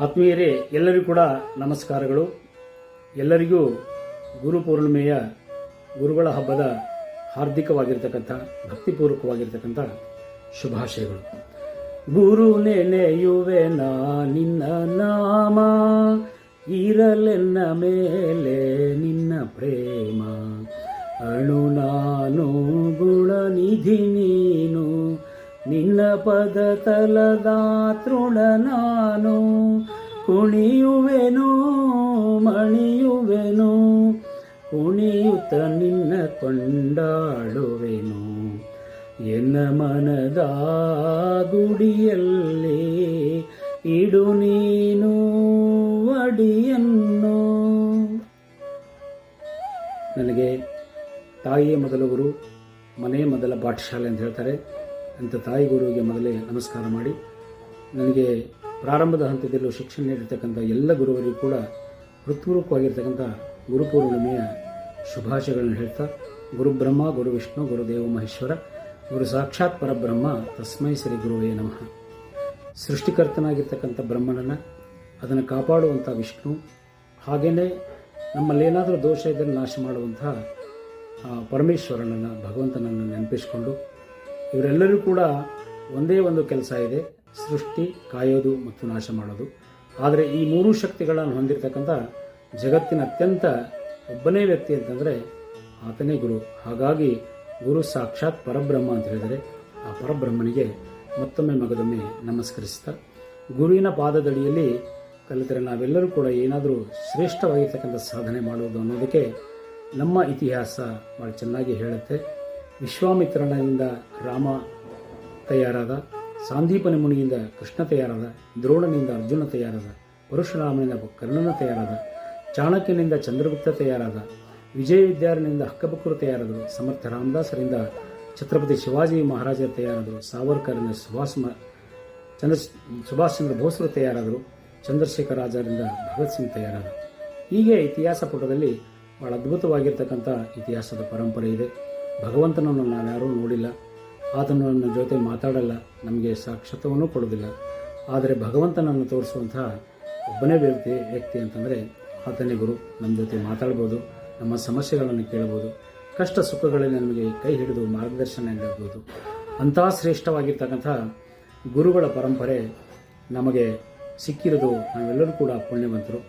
ಆತ್ಮೀಯರೇ, ಎಲ್ಲರಿಗೂ ಕೂಡ ನಮಸ್ಕಾರಗಳು. ಎಲ್ಲರಿಗೂ ಗುರು ಪೂರ್ಣಿಮೆಯ ಗುರುಗಳ ಹಬ್ಬದ ಹಾರ್ದಿಕವಾಗಿರ್ತಕ್ಕಂಥ ಭಕ್ತಿಪೂರ್ವಕವಾಗಿರ್ತಕ್ಕಂಥ ಶುಭಾಶಯಗಳು. ಗುರು ನೆನೆಯುವೆ ನಾ ನಿನ್ನ ನಾಮ, ಇರಲೆನ್ನ ಮೇಲೆ ನಿನ್ನ ಪ್ರೇಮ. ಅಣು ನಾನು ಗುಣನಿಧಿ ನೀನು, ನಿನ್ನ ಪದ ತಲದ ತೃಣ ನಾನು. ಕುಣಿಯುವೆನು ಮಣಿಯುವೆನು, ಕುಣಿಯುತ್ತ ನಿನ್ನ ಕೊಂಡಾಡುವೆನು. ಎನ್ನ ಮನದ ಗುಡಿಯಲ್ಲಿ ಇಡು ನೀನು ಅಡಿಯನ್ನು. ನನಗೆ ತಾಯಿಯೇ ಮೊದಲ ಗುರು, ಮನೆ ಮೊದಲ ಪಾಠಶಾಲೆ ಅಂತ ಹೇಳ್ತಾರೆ. ಅಂಥ ತಾಯಿ ಗುರುವಿಗೆ ಮೊದಲೇ ನಮಸ್ಕಾರ ಮಾಡಿ, ನನಗೆ ಪ್ರಾರಂಭದ ಹಂತದಲ್ಲೂ ಶಿಕ್ಷಣ ನೀಡಿರ್ತಕ್ಕಂಥ ಎಲ್ಲ ಗುರುವರಿಗೂ ಕೂಡ ಹೃತ್ಪೂರ್ವಕವಾಗಿರ್ತಕ್ಕಂಥ ಗುರುಪೂರ್ಣಿಮೆಯ ಶುಭಾಶಯಗಳನ್ನು ಹೇಳ್ತಾ, ಗುರು ಬ್ರಹ್ಮ ಗುರು ವಿಷ್ಣು ಗುರುದೇವ ಮಹೇಶ್ವರ ಗುರು ಸಾಕ್ಷಾತ್ ಪರಬ್ರಹ್ಮ ತಸ್ಮೈ ಶ್ರೀ ಗುರುವೇ ನಮಃ. ಸೃಷ್ಟಿಕರ್ತನಾಗಿರ್ತಕ್ಕಂಥ ಬ್ರಹ್ಮನನ್ನು, ಅದನ್ನು ಕಾಪಾಡುವಂಥ ವಿಷ್ಣು, ಹಾಗೆಯೇ ನಮ್ಮಲ್ಲೇನಾದರೂ ದೋಷ ಇದ್ದರೆ ನಾಶ ಮಾಡುವಂತಹ ಪರಮೇಶ್ವರನನ್ನು, ಭಗವಂತನನ್ನು ನೆನಪಿಸಿಕೊಂಡು, ಇವರೆಲ್ಲರೂ ಕೂಡ ಒಂದೇ ಒಂದು ಕೆಲಸ ಇದೆ, ಸೃಷ್ಟಿ, ಕಾಯೋದು ಮತ್ತು ನಾಶ ಮಾಡೋದು. ಆದರೆ ಈ ಮೂರೂ ಶಕ್ತಿಗಳನ್ನು ಹೊಂದಿರತಕ್ಕಂಥ ಜಗತ್ತಿನ ಅತ್ಯಂತ ಒಬ್ಬನೇ ವ್ಯಕ್ತಿ ಅಂತಂದರೆ ಆತನೇ ಗುರು. ಹಾಗಾಗಿ ಗುರು ಸಾಕ್ಷಾತ್ ಪರಬ್ರಹ್ಮ ಅಂತ ಹೇಳಿದರೆ ಆ ಪರಬ್ರಹ್ಮನಿಗೆ ಮತ್ತೊಮ್ಮೆ ಮಗದೊಮ್ಮೆ ನಮಸ್ಕರಿಸ್ತಾ, ಗುರುವಿನ ಪಾದದಡಿಯಲ್ಲಿ ಕಲಿತರೆ ನಾವೆಲ್ಲರೂ ಕೂಡ ಏನಾದರೂ ಶ್ರೇಷ್ಠವಾಗಿರ್ತಕ್ಕಂಥ ಸಾಧನೆ ಮಾಡುವುದು ಅನ್ನೋದಕ್ಕೆ ನಮ್ಮ ಇತಿಹಾಸ ಭಾಳ ಚೆನ್ನಾಗಿ ಹೇಳುತ್ತೆ. ವಿಶ್ವಾಮಿತ್ರನಿಂದ ರಾಮ ತಯಾರಾದ, ಸಾಂದೀಪನಿ ಮುನಿಯಿಂದ ಕೃಷ್ಣ ತಯಾರಾದ, ದ್ರೋಣನಿಂದ ಅರ್ಜುನ ತಯಾರಾದ, ಪರಶುರಾಮನಿಂದ ಕರ್ಣನ ತಯಾರಾದ, ಚಾಣಕ್ಯನಿಂದ ಚಂದ್ರಗುಪ್ತ ತಯಾರಾದ, ವಿಜಯ ವಿದ್ಯಾರಣಿಯಿಂದ ಹಕ್ಕಬಕ್ಕರು ತಯಾರಾದರು, ಸಮರ್ಥ ರಾಮದಾಸರಿಂದ ಛತ್ರಪತಿ ಶಿವಾಜಿ ಮಹಾರಾಜರು ತಯಾರಾದರು, ಸಾವರ್ಕರಿಂದ ಸುಭಾಷ್ ಚಂದ್ರ ಬೋಸ್ರು ತಯಾರಾದರು, ಚಂದ್ರಶೇಖರ ಆಜಾರಿಂದ ಭಗತ್ ಸಿಂಗ್ ತಯಾರಾದರು. ಹೀಗೆ ಇತಿಹಾಸ ಪುಟದಲ್ಲಿ ಬಹಳ ಅದ್ಭುತವಾಗಿರ್ತಕ್ಕಂಥ ಇತಿಹಾಸದ ಪರಂಪರೆ ಇದೆ. ಭಗವಂತನನ್ನು ನಾವ್ಯಾರೂ ನೋಡಿಲ್ಲ, ಆತನು ನನ್ನ ಜೊತೆ ಮಾತಾಡಲ್ಲ, ನಮಗೆ ಸಾಕ್ಷಾತ್ವವನ್ನು ಕೊಡೋದಿಲ್ಲ. ಆದರೆ ಭಗವಂತನನ್ನು ತೋರಿಸುವಂತಹ ಒಬ್ಬನೇ ವ್ಯಕ್ತಿ ಅಂತಂದರೆ ಆತನೇ ಗುರು. ನಮ್ಮ ಜೊತೆ ಮಾತಾಡ್ಬೋದು, ನಮ್ಮ ಸಮಸ್ಯೆಗಳನ್ನು ಕೇಳಬಹುದು, ಕಷ್ಟ ಸುಖಗಳಲ್ಲಿ ನಮಗೆ ಕೈ ಹಿಡಿದು ಮಾರ್ಗದರ್ಶನ ನೀಡಬಹುದು. ಅಂತಹ ಶ್ರೇಷ್ಠವಾಗಿರ್ತಕ್ಕಂಥ ಗುರುಗಳ ಪರಂಪರೆ ನಮಗೆ ಸಿಕ್ಕಿರೋದು ನಾವೆಲ್ಲರೂ ಕೂಡ ಪುಣ್ಯವಂತರು.